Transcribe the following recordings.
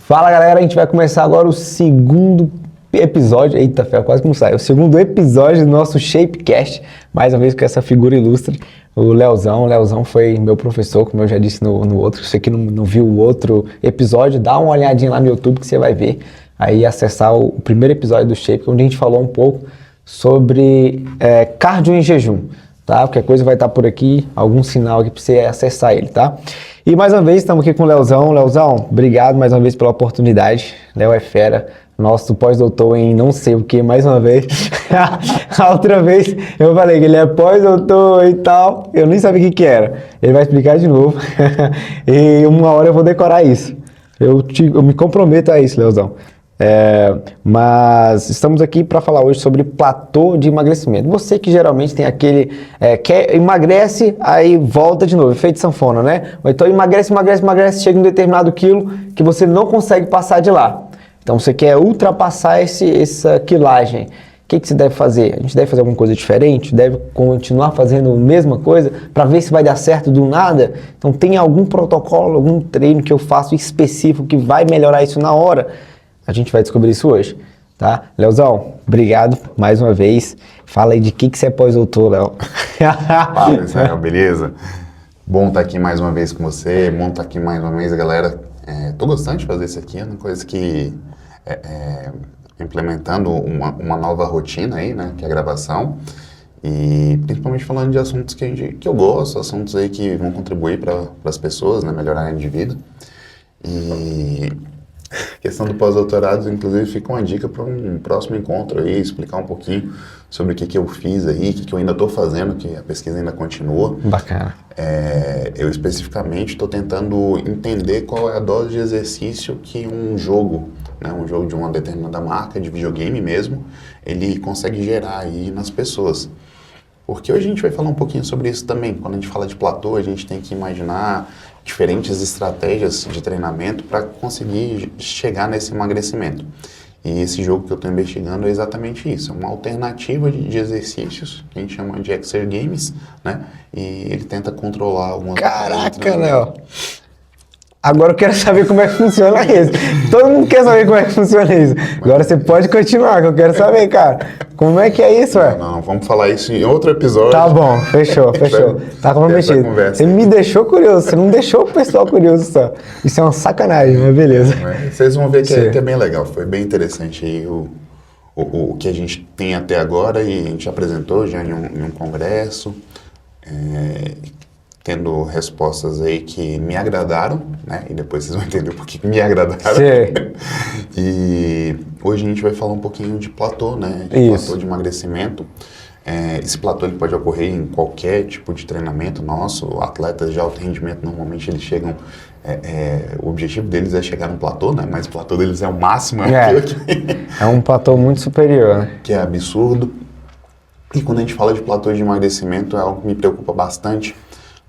Fala galera, a gente vai começar agora o segundo episódio, eita fé, quase que não sai, o segundo episódio do nosso Shapecast, mais uma vez com essa figura ilustre, o Leozão. O Leozão foi meu professor, como eu já disse no outro. Se você que não viu o outro episódio, dá uma olhadinha lá no YouTube que você vai ver, aí acessar o primeiro episódio do Shape, onde a gente falou um pouco sobre cardio em jejum, tá? Qualquer coisa vai estar por aqui, algum sinal aqui para você acessar ele, tá? E mais uma vez estamos aqui com o Leozão. Leozão, obrigado mais uma vez pela oportunidade. Léo é fera, nosso pós-doutor em não sei o que, mais uma vez. A outra vez eu falei que ele é pós-doutor e tal, eu nem sabia o que era. Ele vai explicar de novo e uma hora eu vou decorar isso. Eu me comprometo a isso, Leozão. Mas estamos aqui para falar hoje sobre platô de emagrecimento. Você que geralmente tem aquele emagrece, aí volta de novo, efeito sanfona, né? Ou então emagrece, chega em um determinado quilo que você não consegue passar de lá. Então você quer ultrapassar essa quilagem. O que você deve fazer? A gente deve fazer alguma coisa diferente? Deve continuar fazendo a mesma coisa para ver se vai dar certo do nada? Então tem algum protocolo, algum treino que eu faço específico que vai melhorar isso na hora? A gente vai descobrir isso hoje, tá? Leozão, obrigado mais uma vez. Fala aí de que você é pós-doutor, Léo. Fala, Israel, beleza? Bom estar aqui mais uma vez com você, bom estar aqui mais uma vez, galera. Tô gostando de fazer isso aqui, é uma coisa que... implementando uma nova rotina aí, né, que é a gravação. E principalmente falando de assuntos que eu gosto, assuntos aí que vão contribuir para as pessoas, né, melhorarem de vida. E... questão do pós-doutorado, inclusive, fica uma dica para um próximo encontro aí, explicar um pouquinho sobre o que eu fiz aí, o que eu ainda estou fazendo, que a pesquisa ainda continua. Bacana. Eu especificamente estou tentando entender qual é a dose de exercício que um jogo, né, um jogo de uma determinada marca, de videogame mesmo, ele consegue gerar aí nas pessoas. Porque hoje a gente vai falar um pouquinho sobre isso também. Quando a gente fala de platô, a gente tem que imaginar diferentes estratégias de treinamento para conseguir chegar nesse emagrecimento. E esse jogo que eu estou investigando é exatamente isso. É uma alternativa de exercícios, que a gente chama de Exer Games, né? E ele tenta controlar algumas... Caraca, Léo! Agora eu quero saber como é que funciona isso. Todo mundo quer saber como é que funciona isso. Agora você pode continuar, que eu quero saber, cara. Como é que é isso, ué? Não, vamos falar isso em outro episódio. Tá bom, fechou. Tá comprometido. Você me deixou curioso, você não deixou o pessoal curioso só. Isso é uma sacanagem, mas beleza. Vocês vão ver que é bem legal, foi bem interessante aí o que a gente tem até agora e a gente apresentou já em um congresso. Tendo respostas aí que me agradaram, né? E depois vocês vão entender por que me agradaram. Sim. E hoje a gente vai falar um pouquinho de platô, né? Platô de emagrecimento. Esse platô ele pode ocorrer em qualquer tipo de treinamento nosso. Atletas de alto rendimento, normalmente eles chegam... o objetivo deles é chegar no platô, né? Mas o platô deles é o máximo. É um platô muito superior, né? Que é absurdo. E quando a gente fala de platô de emagrecimento, é algo que me preocupa bastante,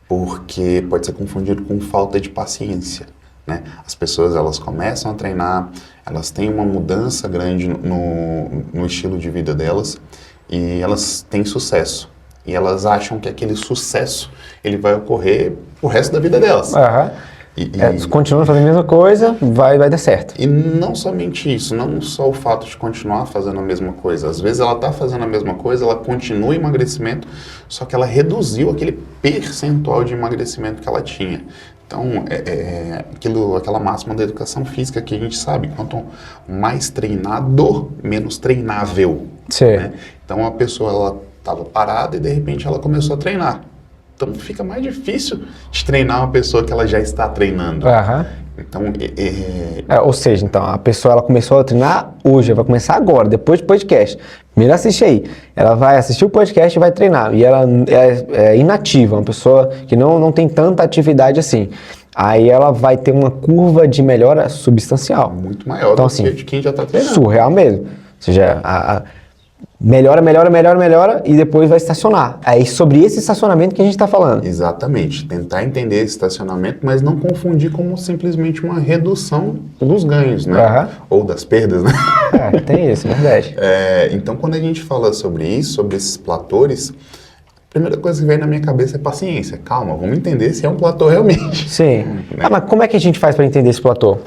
porque pode ser confundido com falta de paciência, né? As pessoas, elas começam a treinar, elas têm uma mudança grande no estilo de vida delas e elas têm sucesso. E elas acham que aquele sucesso, ele vai ocorrer o resto da vida delas. Continua fazendo a mesma coisa, vai dar certo. E não somente isso, não só o fato de continuar fazendo a mesma coisa. Às vezes ela está fazendo a mesma coisa, ela continua em emagrecimento, só que ela reduziu aquele percentual de emagrecimento que ela tinha. Então, aquela máxima da educação física que a gente sabe, quanto mais treinado, menos treinável. Sim. Né? Então a pessoa, ela estava parada e de repente ela começou a treinar. Então fica mais difícil de treinar uma pessoa que ela já está treinando. Então, ou seja, então, a pessoa ela começou a treinar hoje, vai começar agora, depois do podcast. Primeiro assiste aí. Ela vai assistir o podcast e vai treinar. E ela é inativa, uma pessoa que não tem tanta atividade assim. Aí ela vai ter uma curva de melhora substancial. Muito maior do que de quem já está treinando. Surreal mesmo. Ou seja, melhora e depois vai estacionar. É sobre esse estacionamento que a gente está falando. Exatamente. Tentar entender esse estacionamento, mas não confundir como simplesmente uma redução dos ganhos, né? Ou das perdas, né? Tem isso, verdade. Então, quando a gente fala sobre isso, sobre esses platôs, a primeira coisa que vem na minha cabeça é paciência. Calma, vamos entender se é um platô realmente. Sim. Mas como é que a gente faz para entender esse platô?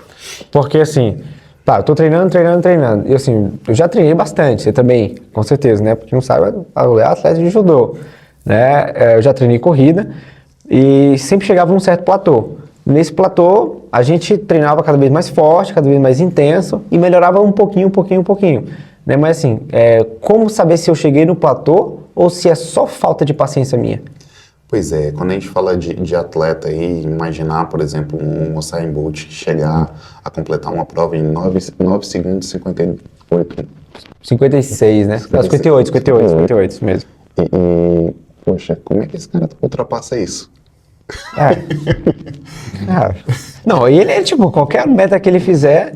Porque assim, tá, eu tô treinando. E assim, eu já treinei bastante, você também, com certeza, né? Porque não sabe, o Léo é atleta de judô, né? Eu já treinei corrida e sempre chegava num certo platô. Nesse platô, a gente treinava cada vez mais forte, cada vez mais intenso e melhorava um pouquinho. Né? Mas assim, como saber se eu cheguei no platô ou se é só falta de paciência minha? Pois é, quando a gente fala de atleta aí, imaginar, por exemplo, um Usain Bolt chegar a completar uma prova em 9 segundos e 58. 56, né? Não, 58 mesmo. Poxa, como é que esse cara ultrapassa isso? Não, e ele é tipo, qualquer meta que ele fizer,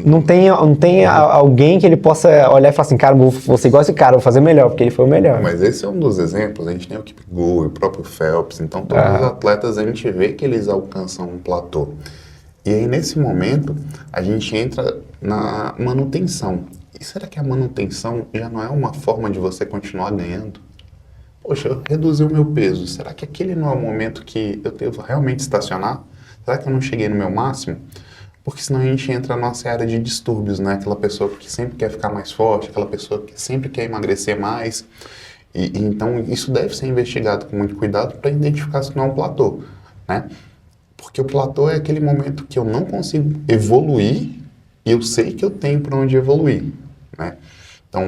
não tem alguém que ele possa olhar e falar assim, cara, vou ser igual esse cara, vou fazer melhor, porque ele foi o melhor. Mas esse é um dos exemplos, a gente tem o Kipgoe, o próprio Phelps, então todos os atletas a gente vê que eles alcançam um platô. E aí nesse momento a gente entra na manutenção. E será que a manutenção já não é uma forma de você continuar ganhando? Poxa, eu reduzi o meu peso, será que aquele não é o momento que eu devo realmente estacionar? Será que eu não cheguei no meu máximo? Porque senão a gente entra na nossa área de distúrbios, né? Aquela pessoa que sempre quer ficar mais forte, aquela pessoa que sempre quer emagrecer mais. Então isso deve ser investigado com muito cuidado para identificar se não é um platô, né? Porque o platô é aquele momento que eu não consigo evoluir e eu sei que eu tenho para onde evoluir, né? Então,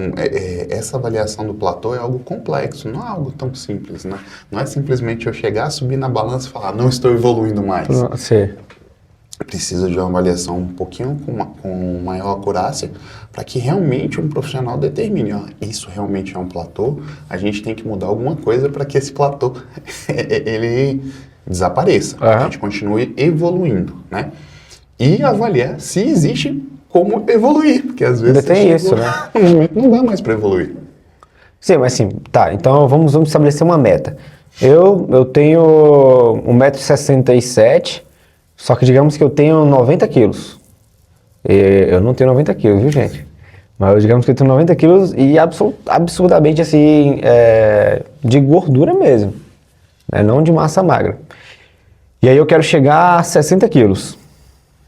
essa avaliação do platô é algo complexo, não é algo tão simples, né? Não é simplesmente eu chegar, subir na balança e falar, não estou evoluindo mais. Sim. Precisa de uma avaliação um pouquinho com maior acurácia para que realmente um profissional determine, ó, isso realmente é um platô, a gente tem que mudar alguma coisa para que esse platô ele desapareça, a gente continue evoluindo, né? E avaliar se existe como evoluir, porque às vezes tem isso, né? Não dá mais para evoluir. Sim, mas assim, tá, então vamos estabelecer uma meta. Eu tenho 1,67 m, só que digamos que eu tenho 90 quilos. Eu não tenho 90 quilos, viu, gente? Mas digamos que eu tenho 90 quilos e absurdamente, assim, de gordura mesmo, né? Não de massa magra. E aí eu quero chegar a 60 quilos,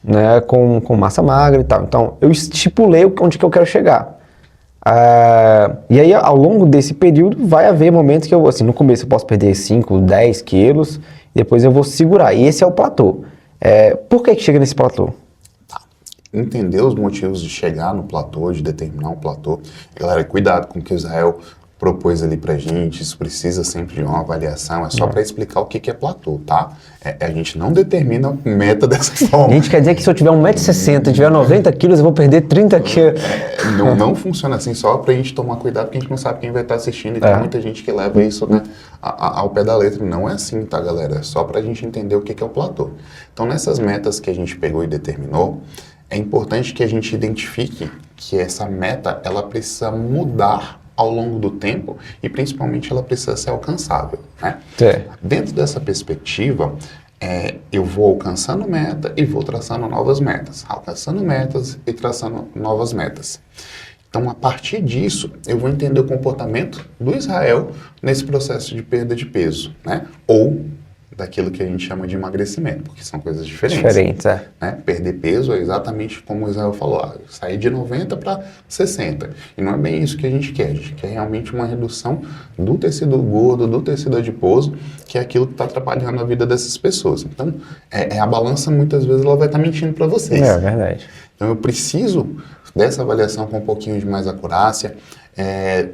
né? Com massa magra e tal. Então, eu estipulei onde que eu quero chegar. E aí, ao longo desse período, vai haver momentos que eu, assim, no começo eu posso perder 5, 10 quilos, depois eu vou segurar. E esse é o platô. Por que chega nesse platô? Entender os motivos de chegar no platô, de determinar um platô. Galera, cuidado com o que o Israel propôs ali pra gente, isso precisa sempre de uma avaliação, é só para explicar o que é platô, tá? A gente não determina meta dessa forma. A gente quer dizer que se eu tiver 1,60 m e tiver 90 quilos, eu vou perder 30 quilos. Não funciona assim, só pra gente tomar cuidado, porque a gente não sabe quem vai estar assistindo, e tem muita gente que leva isso, né, ao pé da letra. Não é assim, tá, galera? É só pra gente entender o que é o platô. Então, nessas metas que a gente pegou e determinou, é importante que a gente identifique que essa meta, ela precisa mudar ao longo do tempo e principalmente ela precisa ser alcançável, né? Dentro dessa perspectiva, eu vou alcançando meta e vou traçando novas metas, alcançando metas e traçando novas metas. Então, a partir disso, eu vou entender o comportamento do Israel nesse processo de perda de peso, né? Ou daquilo que a gente chama de emagrecimento, porque são coisas diferentes. Né? Perder peso é exatamente como o Israel falou, sair de 90 para 60. E não é bem isso que a gente quer realmente uma redução do tecido gordo, do tecido adiposo, que é aquilo que está atrapalhando a vida dessas pessoas. Então, a balança muitas vezes ela vai estar mentindo para vocês. É verdade. Então, eu preciso dessa avaliação com um pouquinho de mais acurácia.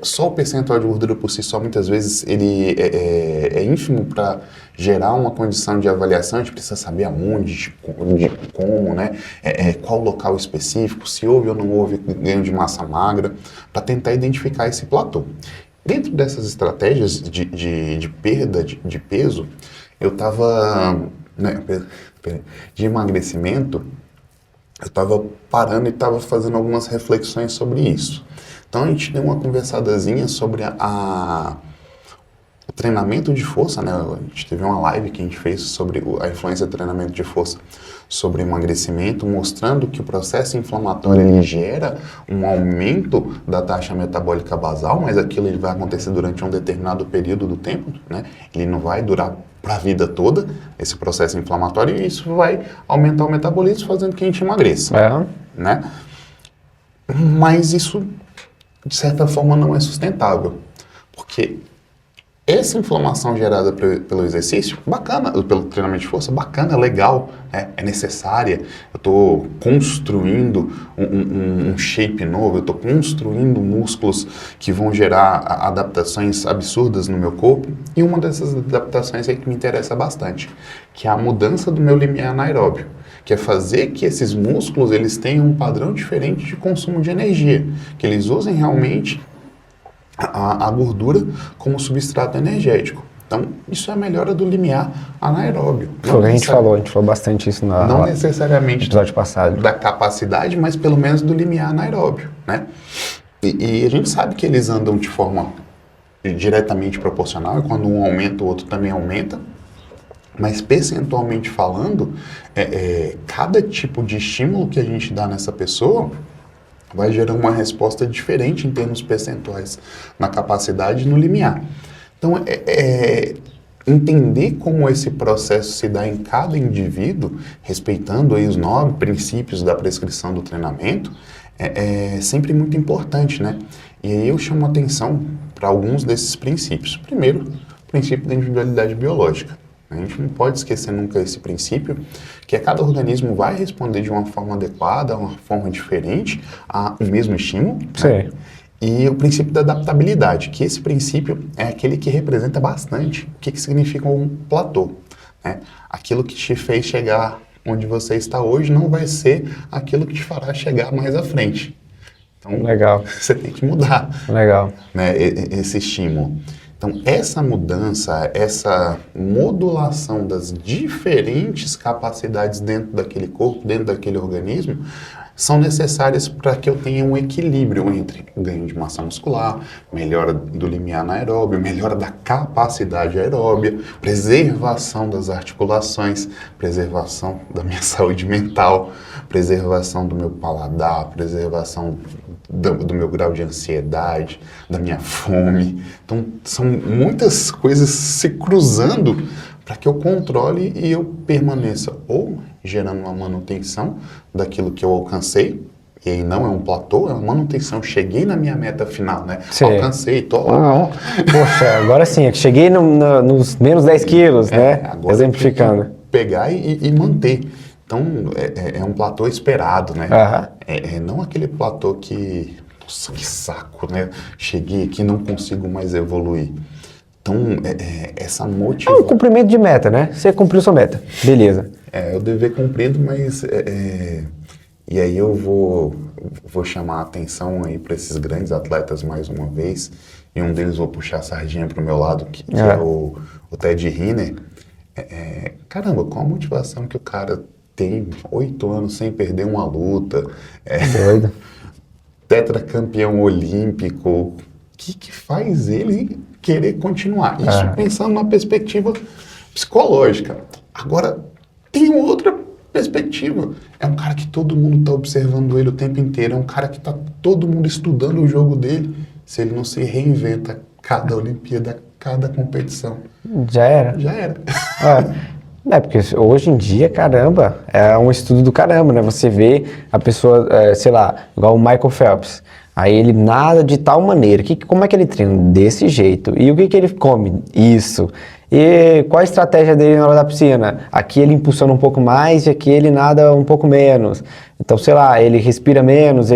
Só o percentual de gordura por si só, muitas vezes, ele é ínfimo para gerar uma condição de avaliação. A gente precisa saber aonde, como, né? Qual local específico, se houve ou não houve ganho de massa magra, para tentar identificar esse platô. Dentro dessas estratégias de perda de peso, eu estava, né, de emagrecimento, eu estava parando e estava fazendo algumas reflexões sobre isso. Então a gente deu uma conversadazinha sobre o treinamento de força, né? A gente teve uma live que a gente fez sobre a influência do treinamento de força sobre emagrecimento, mostrando que o processo inflamatório ele gera um aumento da taxa metabólica basal, mas aquilo ele vai acontecer durante um determinado período do tempo, né? Ele não vai durar para a vida toda, esse processo inflamatório, e isso vai aumentar o metabolismo, fazendo que a gente emagreça, né? Mas isso, de certa forma, não é sustentável, porque essa inflamação gerada pelo exercício, bacana, pelo treinamento de força, bacana, legal, é necessária. Eu estou construindo um shape novo, eu estou construindo músculos que vão gerar adaptações absurdas no meu corpo. E uma dessas adaptações é que me interessa bastante, que é a mudança do meu limiar anaeróbio, que é fazer que esses músculos eles tenham um padrão diferente de consumo de energia, que eles usem realmente a gordura como substrato energético. Então, isso é a melhora do limiar anaeróbio. Foi o que a gente falou bastante isso não necessariamente no episódio passado. Da capacidade, mas pelo menos do limiar anaeróbio, né? E a gente sabe que eles andam de forma diretamente proporcional, e quando um aumenta, o outro também aumenta. Mas percentualmente falando, cada tipo de estímulo que a gente dá nessa pessoa vai gerar uma resposta diferente em termos percentuais na capacidade e no limiar. Então, entender como esse processo se dá em cada indivíduo, respeitando aí os 9 princípios da prescrição do treinamento, é sempre muito importante, né? E aí eu chamo atenção para alguns desses princípios. Primeiro, o princípio da individualidade biológica. A gente não pode esquecer nunca esse princípio, que cada organismo vai responder de uma forma adequada, uma forma diferente ao mesmo estímulo. Sim. Né? E o princípio da adaptabilidade, que esse princípio é aquele que representa bastante o que significa um platô. Né? Aquilo que te fez chegar onde você está hoje não vai ser aquilo que te fará chegar mais à frente. Então, legal. Você tem que mudar. Legal. Né, esse estímulo. Então, essa mudança, essa modulação das diferentes capacidades dentro daquele corpo, dentro daquele organismo, são necessárias para que eu tenha um equilíbrio entre o ganho de massa muscular, melhora do limiar anaeróbio, melhora da capacidade aeróbia, preservação das articulações, preservação da minha saúde mental, preservação do meu paladar, preservação do meu grau de ansiedade, da minha fome. Então, são muitas coisas se cruzando para que eu controle e eu permaneça ou gerando uma manutenção daquilo que eu alcancei, e aí não é um platô, é uma manutenção. Cheguei na minha meta final, né? Sim. Alcancei, tô lá. Poxa, agora sim, cheguei nos menos 10 quilos, né? Agora exemplificando. Pegar e manter. Então, é um platô esperado, né? Não aquele platô que, nossa, que saco, né? Cheguei aqui e não consigo mais evoluir. Então, essa motivação... É um cumprimento de meta, né? Você cumpriu sua meta, beleza. É o dever cumprido, mas... E aí eu vou chamar a atenção aí para esses grandes atletas mais uma vez, e um deles vou puxar a sardinha para o meu lado, que é o Ted Riner. Caramba, qual a motivação que o cara tem 8 anos sem perder uma luta? Doido. Tetracampeão olímpico. O que faz ele querer continuar? Isso pensando na perspectiva psicológica. Agora, tem outra perspectiva. É um cara que todo mundo está observando ele o tempo inteiro. É um cara que está todo mundo estudando o jogo dele. Se ele não se reinventa cada Olimpíada, cada competição. Já era. Já era. Porque hoje em dia, caramba, é um estudo do caramba, né? Você vê a pessoa, sei lá, igual o Michael Phelps. Aí ele nada de tal maneira. Como é que ele treina? Desse jeito. E o que ele come? Isso. E qual a estratégia dele na hora da piscina? Aqui ele impulsiona um pouco mais e aqui ele nada um pouco menos. Então, sei lá, ele respira menos,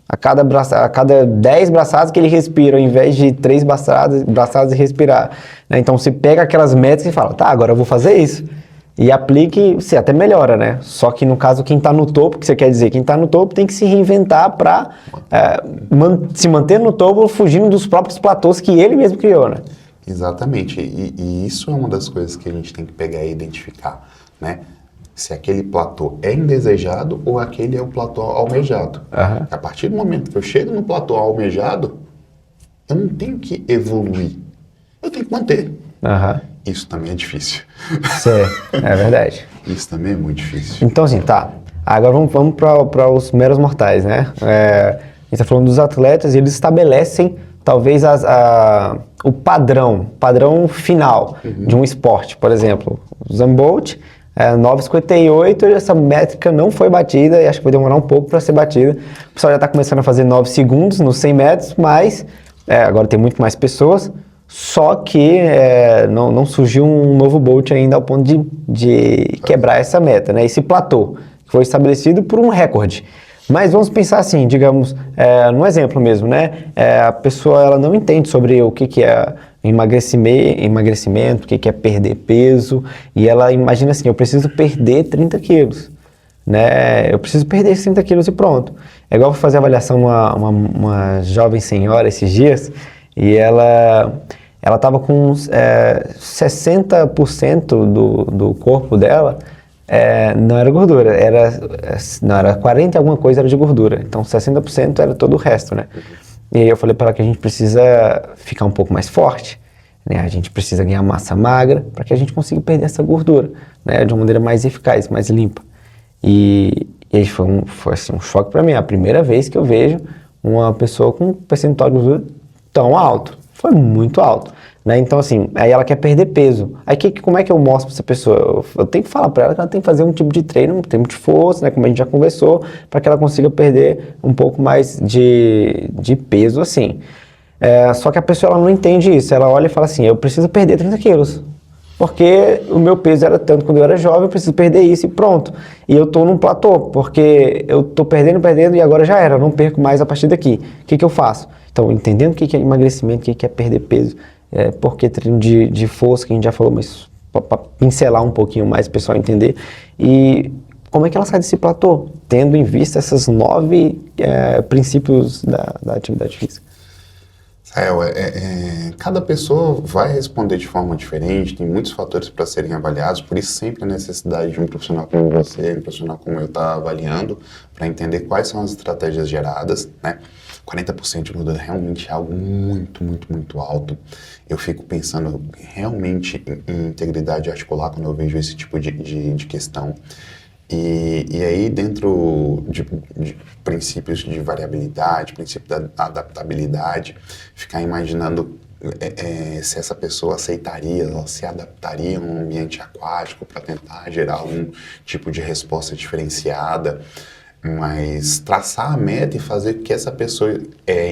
a cada 10 braçadas que ele respira, ao invés de 3 braçadas e respirar. Né? Então, você pega aquelas metas e fala, tá, agora eu vou fazer isso. E aplique, você até melhora, né? Só que no caso, quem está no topo, que você quer dizer, quem está no topo tem que se reinventar para se manter no topo, fugindo dos próprios platôs que ele mesmo criou, né? Exatamente. E isso é uma das coisas que a gente tem que pegar e identificar, né? Se aquele platô é indesejado ou aquele é o platô almejado. A partir do momento que eu chego no platô almejado, eu não tenho que evoluir. Eu tenho que manter. Isso também é difícil. É verdade. Isso também é muito difícil. Então, assim, tá. Agora vamos para os meros mortais, né? A gente está falando dos atletas e eles estabelecem, talvez, o padrão final de um esporte. Por exemplo, o Usain Bolt, 9,58, essa métrica não foi batida e acho que vai demorar um pouco para ser batida. O pessoal já está começando a fazer 9 segundos nos 100 metros, mas agora tem muito mais pessoas, só que não surgiu um novo Bolt ainda ao ponto de quebrar essa meta, né? Esse platô que foi estabelecido por um recorde. Mas vamos pensar assim, digamos, num exemplo mesmo, né? A pessoa ela não entende sobre o que é emagrecimento, o que é perder peso, e ela imagina assim, eu preciso perder 30 quilos, né? Eu preciso perder esses 30 quilos e pronto. É igual fazer avaliação uma jovem senhora esses dias, e ela estava com 60% do corpo dela, não era gordura, era 40 e alguma coisa era de gordura, então 60% era todo o resto, né? E aí eu falei para ela que a gente precisa ficar um pouco mais forte, né? A gente precisa ganhar massa magra para que a gente consiga perder essa gordura, né? De uma maneira mais eficaz, mais limpa. E aí foi assim, um choque para mim, a primeira vez que eu vejo uma pessoa com um percentual de gordura tão alto, foi muito alto. Né? Então, assim, aí ela quer perder peso. Aí, como é que eu mostro pra essa pessoa? Eu tenho que falar pra ela que ela tem que fazer um tipo de treino, um tempo de força, né? Como a gente já conversou, para que ela consiga perder um pouco mais de peso, assim. Só que a pessoa ela não entende isso. Ela olha e fala assim, eu preciso perder 30 quilos. Porque o meu peso era tanto quando eu era jovem, eu preciso perder isso e pronto. E eu tô num platô, porque eu tô perdendo e agora já era, eu não perco mais a partir daqui. O que eu faço? Então, entendendo o que é emagrecimento, o que é perder peso, porque treino de força, que a gente já falou, mas para pincelar um pouquinho mais, o pessoal entender. E como é que ela sai desse platô? Tendo em vista esses 9 princípios da atividade física. Cada pessoa vai responder de forma diferente, tem muitos fatores para serem avaliados, por isso sempre a necessidade de um profissional como você, um profissional como eu, estar avaliando, para entender quais são as estratégias geradas, né? 40% de gordura realmente é algo muito, muito, muito alto. Eu fico pensando realmente em integridade articular quando eu vejo esse tipo de questão. E aí, dentro de princípios de variabilidade, princípio da adaptabilidade, ficar imaginando se essa pessoa aceitaria, ela se adaptaria a um ambiente aquático para tentar gerar algum tipo de resposta diferenciada. Mas traçar a meta e fazer que essa pessoa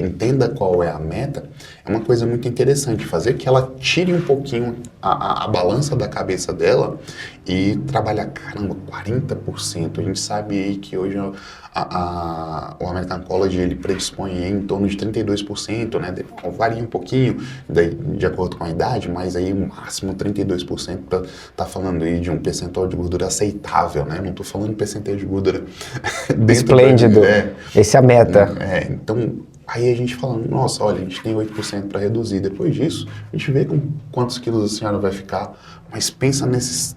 entenda qual é a meta é uma coisa muito interessante. Fazer que ela tire um pouquinho a balança da cabeça dela e trabalhar, caramba, 40%. A gente sabe aí que hoje o American College ele predispõe em torno de 32%, né? Varia um pouquinho de acordo com a idade, mas aí o máximo 32% tá falando aí de um percentual de gordura aceitável, né? Não tô falando percentual de gordura esplêndido. Essa é a meta. Então, aí a gente fala, nossa, olha, a gente tem 8% para reduzir. Depois disso, a gente vê com quantos quilos a senhora vai ficar, mas pensa nesses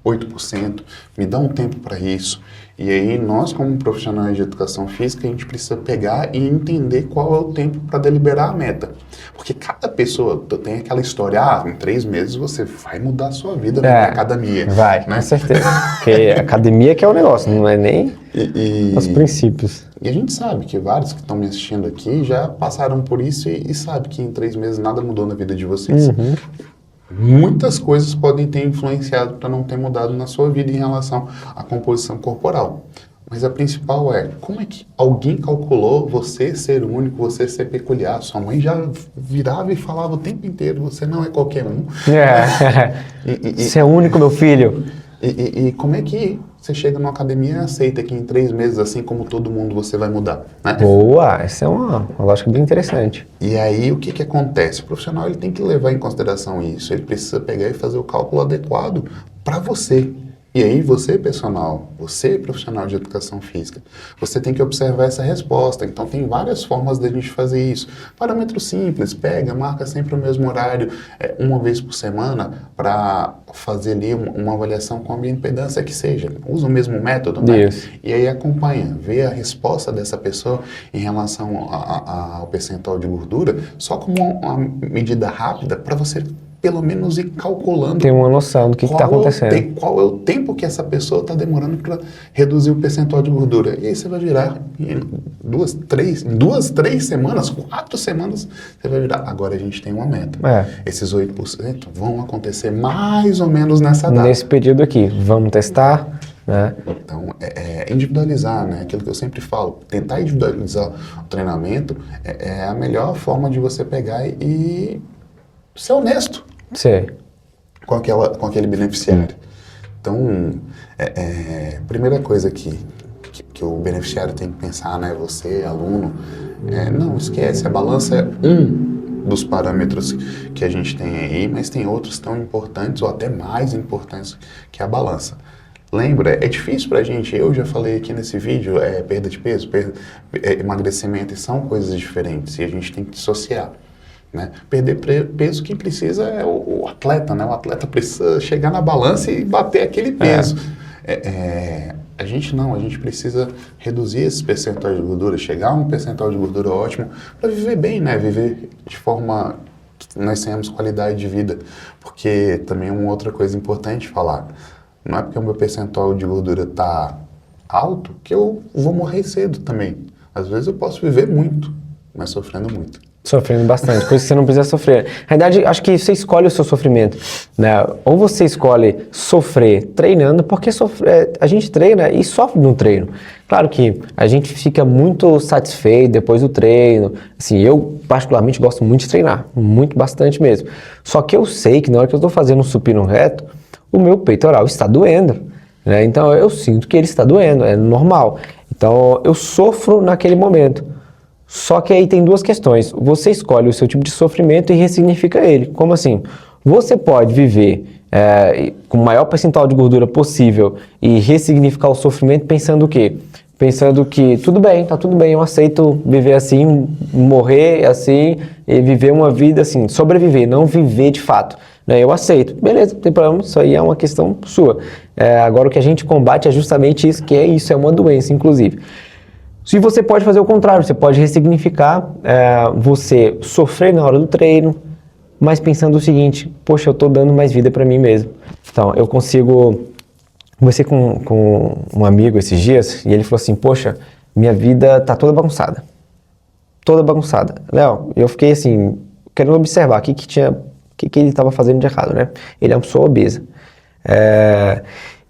8%, me dá um tempo para isso. E aí nós, como profissionais de educação física, a gente precisa pegar e entender qual é o tempo para deliberar a meta. Porque cada pessoa tem aquela história, em 3 meses você vai mudar a sua vida na academia. Vai, né? Com certeza. Porque academia que é o negócio, não é nem os princípios. E a gente sabe que vários que estão me assistindo aqui já passaram por isso e sabe que em 3 meses nada mudou na vida de vocês. Uhum. Muitas coisas podem ter influenciado para não ter mudado na sua vida em relação à composição corporal. Mas a principal como é que alguém calculou você ser único, você ser peculiar? Sua mãe já virava e falava o tempo inteiro, você não é qualquer um. Você é único, meu filho. E como é que você chega numa academia e aceita que em 3 meses, assim como todo mundo, você vai mudar? Né? Boa, essa é uma lógica bem interessante. E aí, o que acontece? O profissional ele tem que levar em consideração isso. Ele precisa pegar e fazer o cálculo adequado para você. E aí, você profissional de educação física, você tem que observar essa resposta. Então, tem várias formas da gente fazer isso. Parâmetro simples, marca sempre o mesmo horário, uma vez por semana, para fazer ali uma avaliação com a bioimpedância que seja. Usa o mesmo método, né? Isso. E aí acompanha, vê a resposta dessa pessoa em relação ao percentual de gordura, só como uma medida rápida para você pelo menos ir calculando. Tem uma noção do que está acontecendo. Qual é o tempo que essa pessoa está demorando para reduzir o percentual de gordura. E aí você vai virar em 2, 3 semanas, 4 semanas, você vai virar. Agora a gente tem uma meta. Esses 8% vão acontecer mais ou menos nessa data. Nesse período aqui. Vamos testar, né? Então, individualizar, né? Aquilo que eu sempre falo, tentar individualizar o treinamento é a melhor forma de você pegar e ser honesto. Sim. Com aquele beneficiário. Então, primeira coisa que o beneficiário tem que pensar, né, você, aluno, não esquece, a balança é um dos parâmetros que a gente tem aí, mas tem outros tão importantes ou até mais importantes que a balança. Lembra, é difícil pra gente, eu já falei aqui nesse vídeo, perda de peso, emagrecimento, e são coisas diferentes e a gente tem que dissociar. Né? Perder peso, quem precisa é o atleta, né? O atleta precisa chegar na balança e bater aquele peso. A gente não, a gente precisa reduzir esses percentuais de gordura, chegar a um percentual de gordura ótimo para viver bem, né? Viver de forma que nós tenhamos qualidade de vida. Porque também é uma outra coisa importante falar. Não é porque o meu percentual de gordura está alto que eu vou morrer cedo também. Às vezes eu posso viver muito, mas sofrendo muito. Sofrendo bastante, coisa que você não precisa sofrer. Na verdade, acho que você escolhe o seu sofrimento, né? Ou você escolhe sofrer treinando, porque a gente treina e sofre no treino. Claro que a gente fica muito satisfeito depois do treino. Assim, eu particularmente gosto muito de treinar, muito, bastante mesmo. Só que eu sei que na hora que eu estou fazendo um supino reto, o meu peitoral está doendo, né? Então eu sinto que ele está doendo, é normal. Então eu sofro naquele momento. Só que aí tem duas questões. Você escolhe o seu tipo de sofrimento e ressignifica ele. Como assim? Você pode viver com o maior percentual de gordura possível e ressignificar o sofrimento pensando o quê? Pensando que tudo bem, tá tudo bem, eu aceito viver assim, morrer assim e viver uma vida assim, sobreviver, não viver de fato. Né? Eu aceito. Beleza, não tem problema, isso aí é uma questão sua. Agora o que a gente combate é justamente isso, que isso é uma doença, inclusive. Se você pode fazer o contrário, você pode ressignificar, você sofrer na hora do treino, mas pensando o seguinte, poxa, eu estou dando mais vida para mim mesmo. Então, eu conversei com um amigo esses dias, e ele falou assim, poxa, minha vida tá toda bagunçada. Toda bagunçada. Léo, eu fiquei assim, querendo observar o que ele estava fazendo de errado, né? Ele é uma pessoa obesa.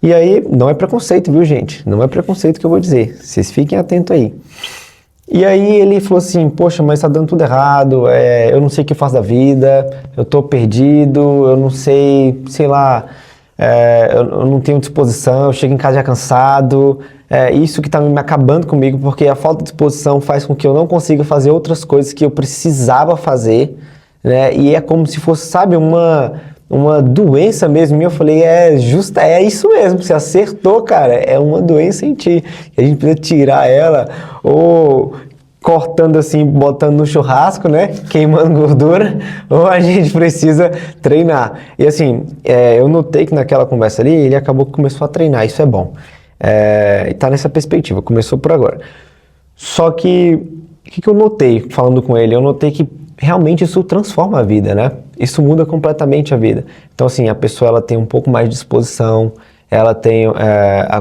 E aí, não é preconceito, viu, gente? Não é preconceito que eu vou dizer. Vocês fiquem atentos aí. E aí ele falou assim, poxa, mas tá dando tudo errado, eu não sei o que eu faço da vida, eu tô perdido, eu não sei lá, eu não tenho disposição, eu chego em casa já cansado, isso que tá me acabando comigo, porque a falta de disposição faz com que eu não consiga fazer outras coisas que eu precisava fazer, né? E é como se fosse, sabe, uma doença mesmo. E eu falei, é isso mesmo, você acertou, cara, é uma doença em ti. A gente precisa tirar ela, ou cortando assim, botando no churrasco, né, queimando gordura, ou a gente precisa treinar. E assim, eu notei que naquela conversa ali, ele acabou que começou a treinar, isso é bom. E tá nessa perspectiva, começou por agora. Só que, o que eu notei falando com ele? Eu notei que realmente isso transforma a vida, né? Isso muda completamente a vida. Então, assim, a pessoa ela tem um pouco mais de disposição, ela tem,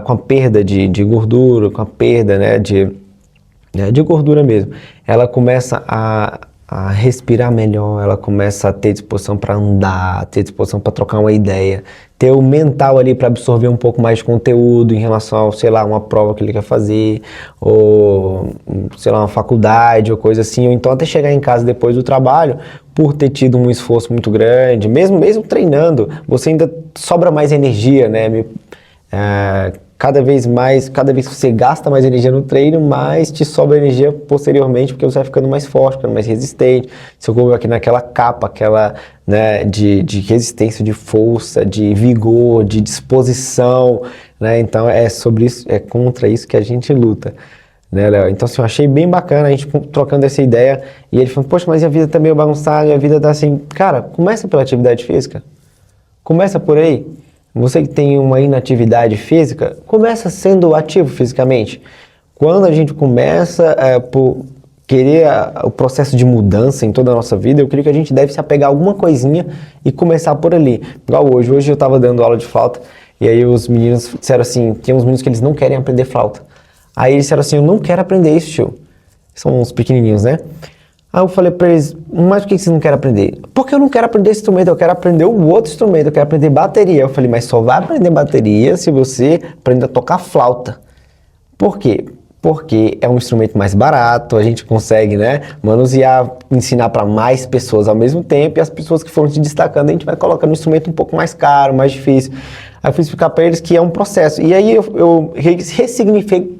com a perda de gordura, com a perda, né, de gordura mesmo, ela começa a respirar melhor, ela começa a ter disposição para andar, ter disposição para trocar uma ideia, ter o mental ali para absorver um pouco mais de conteúdo em relação a, sei lá, uma prova que ele quer fazer, ou, sei lá, uma faculdade ou coisa assim, ou então até chegar em casa depois do trabalho, por ter tido um esforço muito grande, mesmo treinando, você ainda sobra mais energia, né? Cada vez que você gasta mais energia no treino, mais te sobra energia posteriormente, porque você vai ficando mais forte, ficando mais resistente. Seu corpo vai aqui naquela capa, né, de resistência, de força, de vigor, de disposição, né? Então é sobre isso, é contra isso que a gente luta, né, Léo? Então assim, eu achei bem bacana a gente trocando essa ideia, e ele falou, poxa, mas a vida tá meio bagunçada, a vida tá assim. Cara, começa pela atividade física, começa por aí. Você que tem uma inatividade física, começa sendo ativo fisicamente. Quando a gente começa por querer o processo de mudança em toda a nossa vida, eu creio que a gente deve se apegar a alguma coisinha e começar por ali. Igual hoje. Hoje eu estava dando aula de flauta e aí os meninos disseram assim, tem uns meninos que eles não querem aprender flauta. Aí eles disseram assim, eu não quero aprender isso, tio. São uns pequenininhos, né? Aí eu falei pra eles, mas por que vocês não querem aprender? Porque eu não quero aprender esse instrumento, eu quero aprender o outro instrumento, eu quero aprender bateria. Eu falei, mas só vai aprender bateria se você aprender a tocar flauta. Por quê? Porque é um instrumento mais barato, a gente consegue, né, manusear, ensinar para mais pessoas ao mesmo tempo, e as pessoas que foram se destacando, a gente vai colocando um instrumento um pouco mais caro, mais difícil. Aí eu fui explicar para eles que é um processo. E aí eu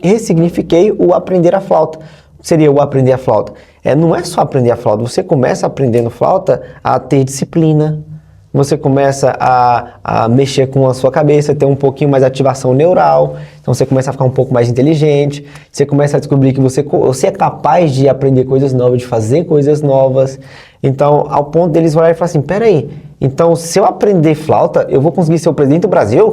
ressignifiquei o aprender a flauta. O que seria o aprender a flauta? Não é só aprender a flauta, você começa aprendendo flauta a ter disciplina, você começa a mexer com a sua cabeça, ter um pouquinho mais de ativação neural, então você começa a ficar um pouco mais inteligente, você começa a descobrir que você é capaz de aprender coisas novas, de fazer coisas novas, então ao ponto deles olharem e falar assim, peraí, então se eu aprender flauta, eu vou conseguir ser o presidente do Brasil?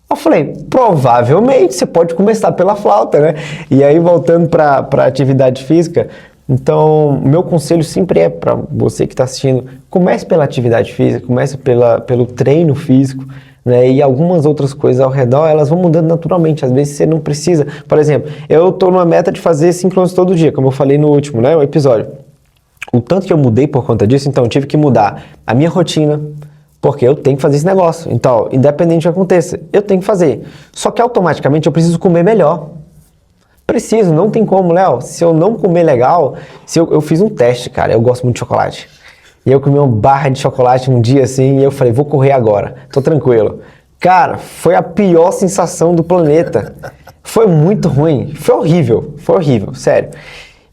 Eu falei, provavelmente, você pode começar pela flauta, né? E aí voltando para a atividade física, então, meu conselho sempre é para você que está assistindo, comece pela atividade física, comece pelo treino físico, né? E algumas outras coisas ao redor, elas vão mudando naturalmente. Às vezes você não precisa. Por exemplo, eu estou numa meta de fazer 5 km todo dia, como eu falei no último, né, o episódio. O tanto que eu mudei por conta disso, então eu tive que mudar a minha rotina, porque eu tenho que fazer esse negócio. Então, independente do que aconteça, eu tenho que fazer. Só que automaticamente eu preciso comer melhor. Preciso, não tem como, Léo. Se eu não comer legal, eu fiz um teste, cara, eu gosto muito de chocolate. E eu comi uma barra de chocolate um dia assim, e eu falei, vou correr agora, tô tranquilo. Cara, foi a pior sensação do planeta. Foi muito ruim, foi horrível, sério.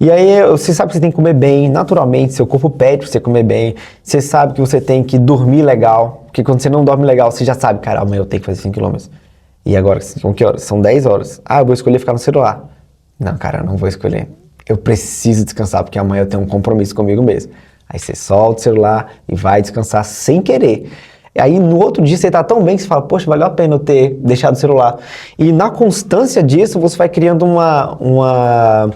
E aí, você sabe que você tem que comer bem, naturalmente, seu corpo pede pra você comer bem. Você sabe que você tem que dormir legal, porque quando você não dorme legal, você já sabe, cara, amanhã eu tenho que fazer 5 km. E agora, são que horas? São 10 horas. Ah, eu vou escolher ficar no celular. Não, cara, eu não vou escolher. Eu preciso descansar, porque amanhã eu tenho um compromisso comigo mesmo. Aí você solta o celular e vai descansar sem querer. Aí no outro dia você tá tão bem que você fala, poxa, valeu a pena eu ter deixado o celular. E na constância disso, você vai criando uma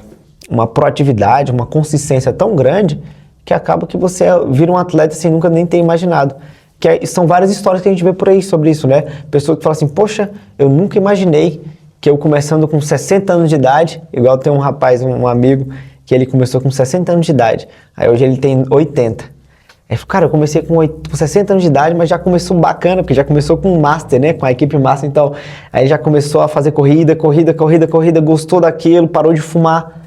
proatividade, uma consistência tão grande, que acaba que você vira um atleta sem nunca nem ter imaginado. São várias histórias que a gente vê por aí sobre isso, né? Pessoa que fala assim, poxa, eu nunca imaginei que eu começando com 60 anos de idade, igual tem um rapaz, um amigo, que ele começou com 60 anos de idade, aí hoje ele tem 80. Aí, cara, eu comecei com 60 anos de idade, mas já começou bacana, porque já começou com um master, né, com a equipe master, então, aí já começou a fazer corrida, gostou daquilo, parou de fumar,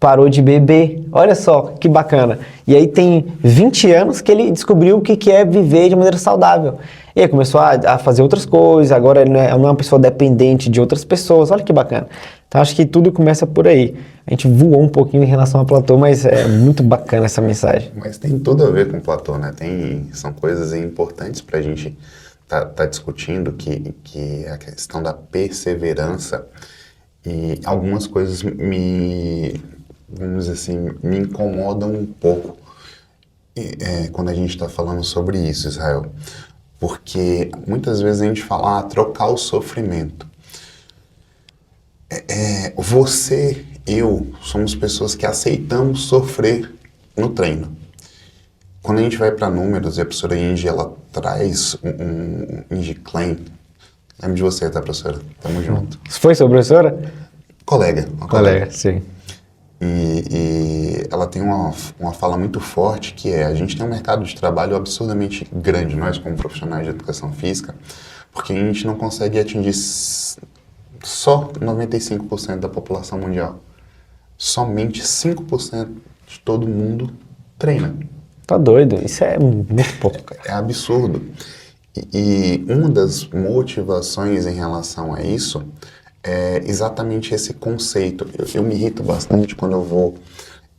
parou de beber, olha só, que bacana. E aí tem 20 anos que ele descobriu o que é viver de maneira saudável. E aí começou a fazer outras coisas, agora ele não é uma pessoa dependente de outras pessoas, olha que bacana. Então acho que tudo começa por aí. A gente voou um pouquinho em relação ao Platão, mas é muito bacana essa mensagem. Mas tem tudo a ver com Platão, né? São coisas importantes para a gente tá discutindo, que é a questão da perseverança, e algumas coisas vamos dizer assim, me incomodam um pouco quando a gente está falando sobre isso, Israel. Porque muitas vezes a gente fala, trocar o sofrimento. Você, eu, somos pessoas que aceitamos sofrer no treino. Quando a gente vai para números e a professora Inge, ela traz um Inge Klein. Lembro de você, tá, professora? Tamo junto. Foi sua professora? Colega. Colega, sim. E ela tem uma fala muito forte, que a gente tem um mercado de trabalho absurdamente grande, nós como profissionais de educação física, porque a gente não consegue atingir só 95% da população mundial. Somente 5% de todo mundo treina. Tá doido, isso é muito pouco, cara. É absurdo. E uma das motivações em relação a isso é exatamente esse conceito. Eu me irrito bastante quando eu vou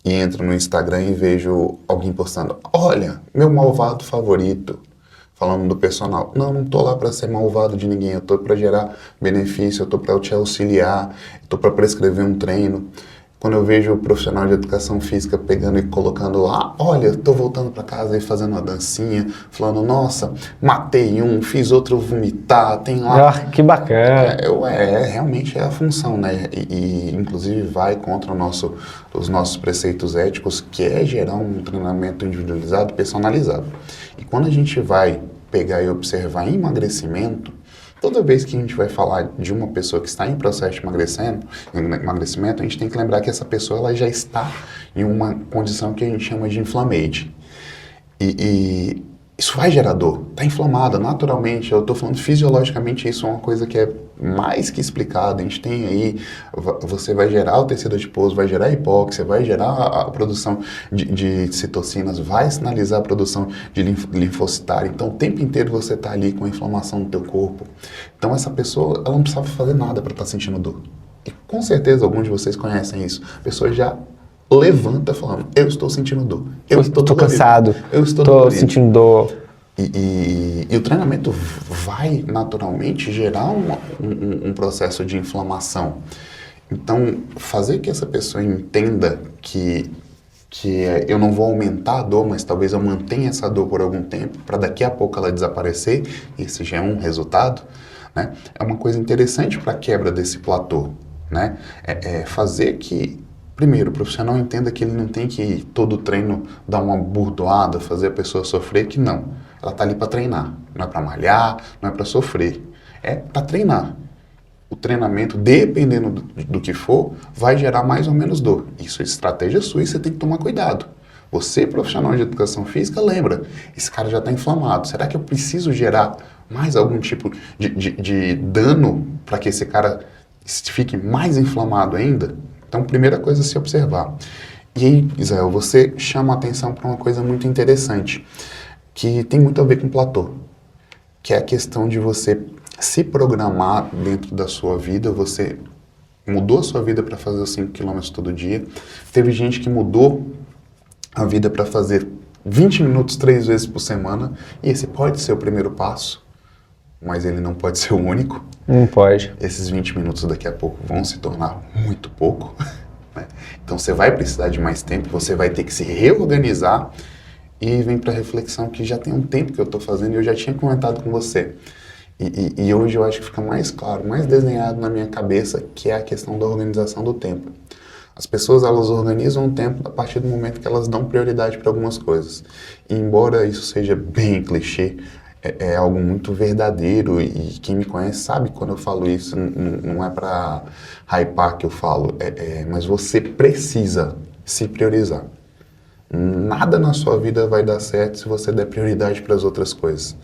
e entro no Instagram e vejo alguém postando, olha, meu malvado favorito, falando do personal. Não tô lá para ser malvado de ninguém, eu tô para gerar benefício, eu tô para te auxiliar, eu tô para prescrever um treino. quando eu vejo o profissional de educação física pegando e colocando lá, olha, eu tô voltando para casa e fazendo uma dancinha, falando, nossa, matei um, fiz outro vomitar, tem lá... Ah, que bacana. Realmente é a função, né? E inclusive vai contra os nossos preceitos éticos, que é gerar um treinamento individualizado, personalizado. E quando a gente vai pegar e observar emagrecimento, toda vez que a gente vai falar de uma pessoa que está em processo de emagrecimento, a gente tem que lembrar que essa pessoa ela já está em uma condição que a gente chama de inflammation. E isso vai gerar dor, está inflamada naturalmente, eu estou falando fisiologicamente, isso é uma coisa que é mais que explicada, a gente tem aí, você vai gerar o tecido adiposo, vai gerar hipóxia, vai gerar a produção de citocinas, vai sinalizar a produção de linfocitário, então o tempo inteiro você está ali com a inflamação no teu corpo. Então essa pessoa, ela não precisava fazer nada para estar sentindo dor. E com certeza alguns de vocês conhecem isso, a pessoa já levanta falando, eu estou sentindo dor, eu estou cansado, eu estou sentindo dor. E o treinamento vai naturalmente gerar um processo de inflamação. Então, fazer que essa pessoa entenda que eu não vou aumentar a dor, mas talvez eu mantenha essa dor por algum tempo, para daqui a pouco ela desaparecer, esse já é um resultado, né? É uma coisa interessante para a quebra desse platô, né? Fazer que, primeiro, o profissional entenda que ele não tem que todo treino dar uma burdoada, fazer a pessoa sofrer, que não. Ela está ali para treinar, não é para malhar, não é para sofrer, é para treinar. O treinamento, dependendo do que for, vai gerar mais ou menos dor. Isso é estratégia sua e você tem que tomar cuidado. Você, profissional de educação física, lembra, esse cara já está inflamado. Será que eu preciso gerar mais algum tipo de dano para que esse cara fique mais inflamado ainda? Então, primeira coisa é se observar. E aí, Israel, você chama a atenção para uma coisa muito interessante, que tem muito a ver com platô, que é a questão de você se programar dentro da sua vida. Você mudou a sua vida para fazer os 5 km todo dia. Teve gente que mudou a vida para fazer 20 minutos 3 vezes por semana, e esse pode ser o primeiro passo, mas ele não pode ser o único. Não pode. Esses 20 minutos daqui a pouco vão se tornar muito pouco, né? Então você vai precisar de mais tempo, você vai ter que se reorganizar. E vem para a reflexão que já tem um tempo que eu estou fazendo e eu já tinha comentado com você. E hoje eu acho que fica mais claro, mais desenhado na minha cabeça, que é a questão da organização do tempo. As pessoas, elas organizam o tempo a partir do momento que elas dão prioridade para algumas coisas. E embora isso seja bem clichê, é algo muito verdadeiro, e quem me conhece sabe quando eu falo isso, não é para hypar que eu falo, mas você precisa se priorizar. Nada na sua vida vai dar certo se você der prioridade para as outras coisas.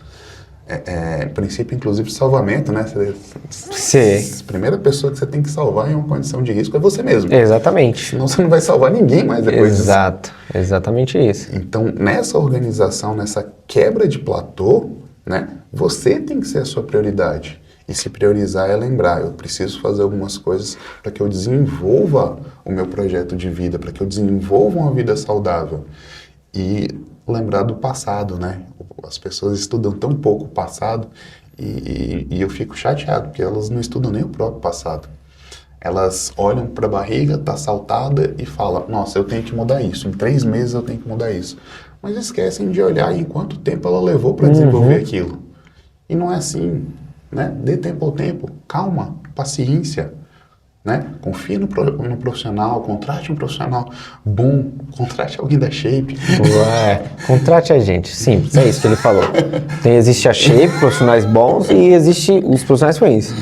Princípio, inclusive, de salvamento, né? Sim. A primeira pessoa que você tem que salvar em uma condição de risco é você mesmo. Exatamente. Senão você não vai salvar ninguém mais depois disso. Exato, exatamente isso. Então, nessa organização, nessa quebra de platô, né? Você tem que ser a sua prioridade. E se priorizar é lembrar, eu preciso fazer algumas coisas para que eu desenvolva o meu projeto de vida, para que eu desenvolva uma vida saudável. E lembrar do passado, né? As pessoas estudam tão pouco o passado e eu fico chateado, porque elas não estudam nem o próprio passado. Elas olham para a barriga, tá saltada e falam, nossa, eu tenho que mudar isso, em 3 meses eu tenho que mudar isso. Mas esquecem de olhar em quanto tempo ela levou para desenvolver aquilo. E não é assim, né? Dê tempo ao tempo, calma, paciência, né? Confie no profissional, contrate um profissional bom, contrate alguém da Shape. Contrate a gente, simples, é isso que ele falou. Existe a Shape, profissionais bons, e existe os profissionais ruins.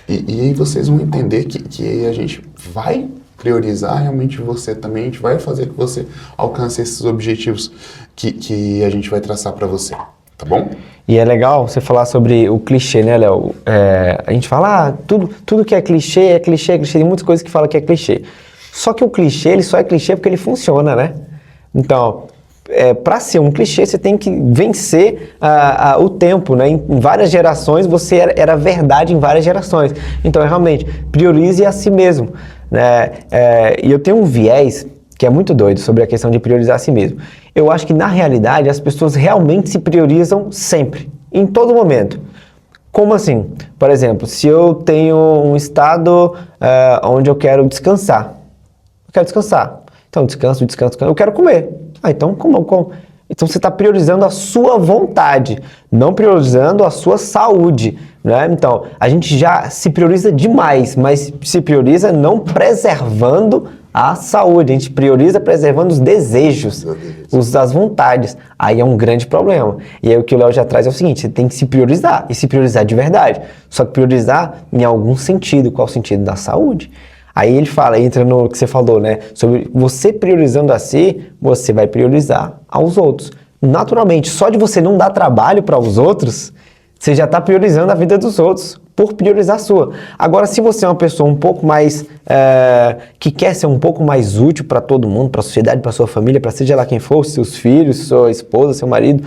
E aí vocês vão entender que a gente vai priorizar realmente você também, a gente vai fazer que você alcance esses objetivos que a gente vai traçar para você, tá bom? E é legal você falar sobre o clichê, né, Léo? A gente fala, tudo que é clichê, tem muitas coisas que falam que é clichê. Só que o clichê, ele só é clichê porque ele funciona, né? Então, para ser um clichê, você tem que vencer o tempo, né? Em várias gerações, você era verdade em várias gerações. Então, realmente, priorize a si mesmo, né? E eu tenho um viés que é muito doido sobre a questão de priorizar a si mesmo. Eu acho que, na realidade, as pessoas realmente se priorizam sempre, em todo momento. Como assim? Por exemplo, se eu tenho um estado onde eu quero descansar. Eu quero descansar. Então, descanso, eu quero comer. Então, como? Então, você está priorizando a sua vontade, não priorizando a sua saúde, né? Então, a gente já se prioriza demais, mas se prioriza não preservando a saúde. A gente prioriza preservando os desejos, as vontades. Aí é um grande problema. E aí o que o Léo já traz é o seguinte, você tem que se priorizar, e se priorizar de verdade. Só que priorizar em algum sentido. Qual o sentido? Da saúde. Aí ele fala, entra no que você falou, né? Sobre você priorizando a si, você vai priorizar aos outros. Naturalmente, só de você não dar trabalho para os outros, você já está priorizando a vida dos outros por priorizar a sua. Agora, se você é uma pessoa um pouco mais, que quer ser um pouco mais útil para todo mundo, para a sociedade, para sua família, para seja lá quem for, seus filhos, sua esposa, seu marido,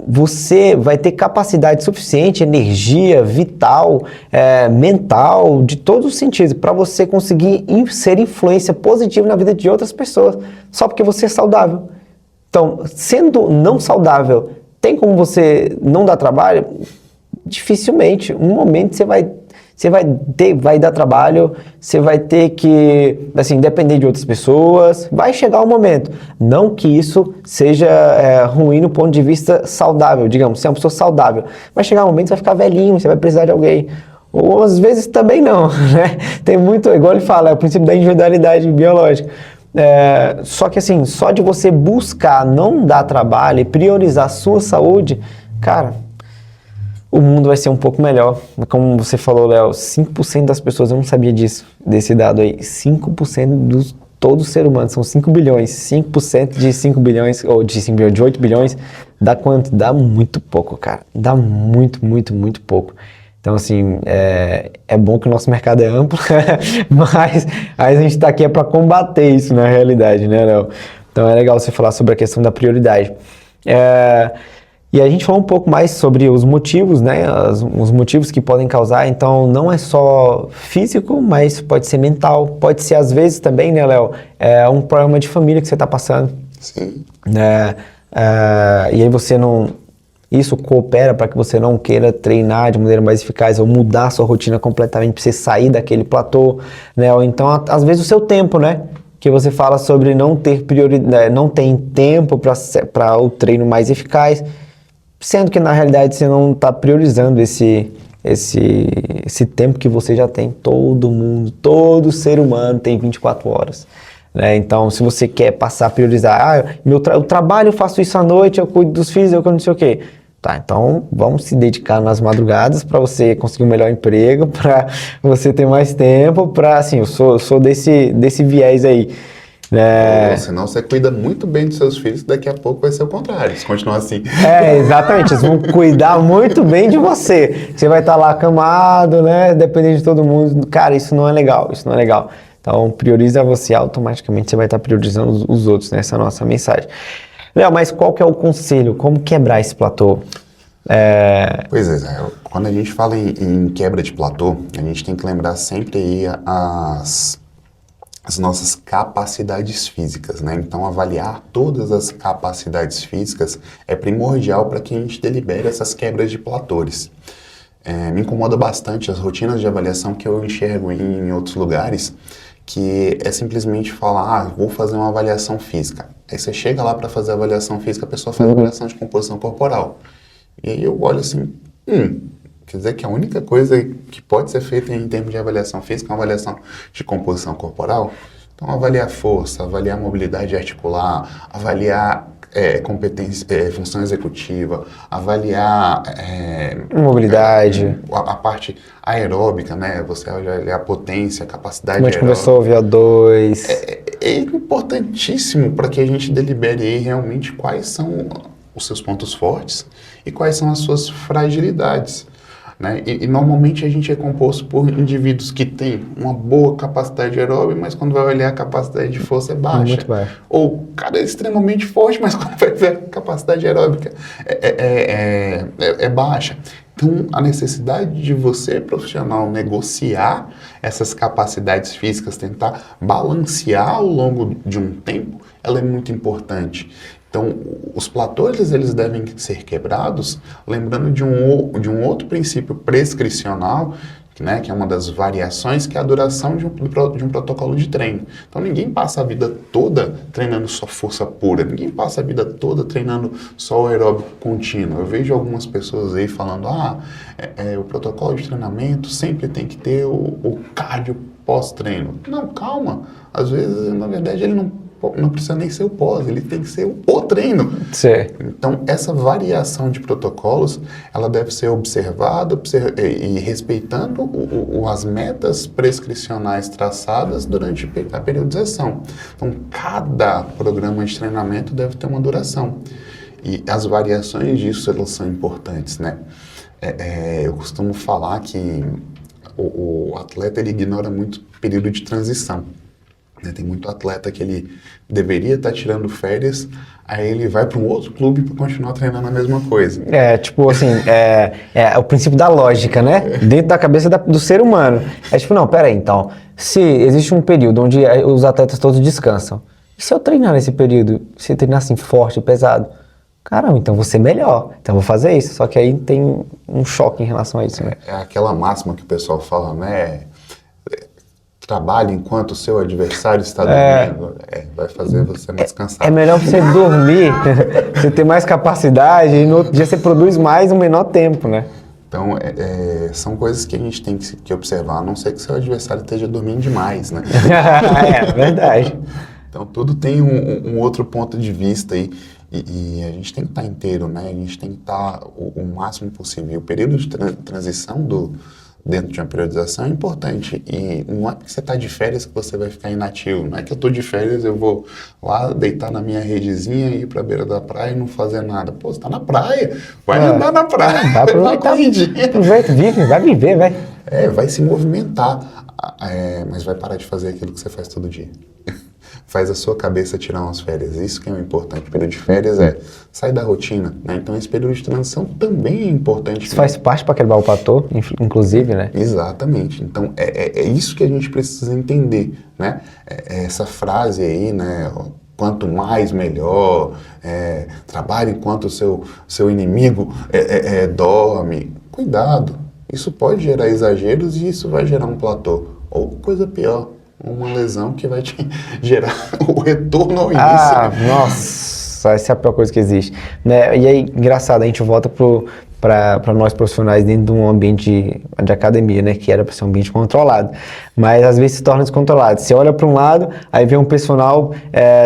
você vai ter capacidade suficiente, energia vital, mental, de todos os sentidos, para você conseguir ser influência positiva na vida de outras pessoas, só porque você é saudável. Então, sendo não saudável, tem como você não dar trabalho? Dificilmente. Um momento você vai dar trabalho, você vai ter que, assim, depender de outras pessoas, vai chegar um momento. Não que isso seja ruim no ponto de vista saudável, digamos, você é uma pessoa saudável. Vai chegar um momento, você vai ficar velhinho, você vai precisar de alguém. Ou às vezes também não, né? Tem muito, igual ele fala, é o princípio da individualidade biológica. Só que assim, só de você buscar não dar trabalho e priorizar a sua saúde, cara, o mundo vai ser um pouco melhor. Como você falou, Léo, 5% das pessoas, eu não sabia disso, desse dado aí, 5% de todo ser humano, são 5 bilhões, 5% de 5 bilhões, ou de 5 bilhões, de 8 bilhões, dá quanto? Dá muito pouco, cara, dá muito, muito, muito pouco. Então, assim, é bom que o nosso mercado é amplo, mas a gente está aqui para combater isso na realidade, né, Léo? Então, é legal você falar sobre a questão da prioridade. E a gente falou um pouco mais sobre os motivos, né? Os motivos que podem causar. Então, não é só físico, mas pode ser mental. Pode ser, às vezes, também, né, Léo? Um problema de família que você está passando. Sim. E aí você não... Isso coopera para que você não queira treinar de maneira mais eficaz ou mudar a sua rotina completamente para você sair daquele platô, né? Ou então, às vezes, o seu tempo, né? Que você fala sobre não ter prioridade, não tem tempo para o treino mais eficaz, sendo que na realidade você não está priorizando esse tempo que você já tem. Todo mundo, todo ser humano tem 24 horas. Né? Então, se você quer passar a priorizar, o trabalho eu faço isso à noite, eu cuido dos filhos, eu não sei o quê. Tá, então vamos se dedicar nas madrugadas para você conseguir um melhor emprego, para você ter mais tempo, para assim, eu sou desse viés aí. Senão você cuida muito bem dos seus filhos, daqui a pouco vai ser o contrário, se continuar assim. Exatamente, eles vão cuidar muito bem de você. Você vai estar lá acamado, né, dependendo de todo mundo. Cara, isso não é legal, isso não é legal. Então, prioriza você, automaticamente você vai estar priorizando os outros, né? Essa é a nossa mensagem. Léo, mas qual que é o conselho? Como quebrar esse platô? Pois é, quando a gente fala em quebra de platô, a gente tem que lembrar sempre aí as nossas capacidades físicas, né? Então, avaliar todas as capacidades físicas é primordial para que a gente delibere essas quebras de platôs. Me incomoda bastante as rotinas de avaliação que eu enxergo em outros lugares, que é simplesmente falar, vou fazer uma avaliação física. Aí você chega lá para fazer a avaliação física, a pessoa faz a avaliação de composição corporal. E aí eu olho assim, quer dizer que a única coisa que pode ser feita em termos de avaliação física é uma avaliação de composição corporal? Então, avaliar força, avaliar mobilidade articular, avaliar competência, função executiva, avaliar mobilidade, a parte aeróbica, né? Você olha a potência, a capacidade como a gente conversou, VO2. É importantíssimo para que a gente delibere aí realmente quais são os seus pontos fortes e quais são as suas fragilidades. Né? E normalmente a gente é composto por indivíduos que têm uma boa capacidade aeróbica, mas quando vai olhar a capacidade de força é baixa. Muito baixo. Ou o cara é extremamente forte, mas quando vai ver a capacidade aeróbica é baixa. Então, a necessidade de você, profissional, negociar essas capacidades físicas, tentar balancear ao longo de um tempo, ela é muito importante. Então, os platôs, eles devem ser quebrados, lembrando de um outro princípio prescricional, né, que é uma das variações, que é a duração de um protocolo de treino. Então, ninguém passa a vida toda treinando só força pura, ninguém passa a vida toda treinando só o aeróbico contínuo. Eu vejo algumas pessoas aí falando, o protocolo de treinamento sempre tem que ter o cardio pós-treino. Não, calma. Às vezes, na verdade, ele não precisa nem ser o pós, ele tem que ser o treino. Sim. Então, essa variação de protocolos, ela deve ser observada e respeitando as metas prescricionais traçadas durante a periodização. Então, cada programa de treinamento deve ter uma duração. E as variações disso, elas são importantes, né? Eu costumo falar que o atleta, ele ignora muito o período de transição. Tem muito atleta que ele deveria estar tirando férias, aí ele vai para um outro clube para continuar treinando a mesma coisa. Tipo assim, é o princípio da lógica, né? Dentro da cabeça do ser humano. Tipo, não, peraí, então, se existe um período onde os atletas todos descansam, e se eu treinar nesse período, se eu treinar assim forte, pesado, caramba, então vou ser melhor, então vou fazer isso. Só que aí tem um choque em relação a isso, né? É aquela máxima que o pessoal fala, né? Trabalhe enquanto o seu adversário está dormindo, vai fazer você mais cansado. É melhor você dormir, você ter mais capacidade e no outro dia você produz mais no menor tempo, né? Então, são coisas que a gente tem que observar, a não ser que seu adversário esteja dormindo demais, né? É verdade. Então, tudo tem um outro ponto de vista aí, e a gente tem que estar inteiro, né? A gente tem que estar o máximo possível. O período de transição dentro de uma periodização é importante, e não é porque você está de férias que você vai ficar inativo, não é que eu estou de férias, eu vou lá deitar na minha redezinha, ir para a beira da praia e não fazer nada. Pô, você está na praia, vai andar na praia, vai aproveitar, aproveita, vive, vai viver, vai. Vai se movimentar, mas vai parar de fazer aquilo que você faz todo dia. Faz a sua cabeça tirar umas férias. Isso que é o importante. O período de férias sai da rotina, né? Então, esse período de transição também é importante. Isso faz parte para quebrar o platô, inclusive, né? Exatamente. Então, é isso que a gente precisa entender, né? Essa frase aí, né? Quanto mais, melhor. Trabalhe enquanto o seu inimigo dorme. Cuidado. Isso pode gerar exageros e isso vai gerar um platô. Ou coisa pior, uma lesão que vai te gerar o retorno ao início. Nossa, essa é a pior coisa que existe. Né? E aí, engraçado, a gente volta para nós profissionais dentro de um ambiente de academia, né? Que era para ser um ambiente controlado. Mas às vezes se torna descontrolado. Você olha para um lado, aí vem um personal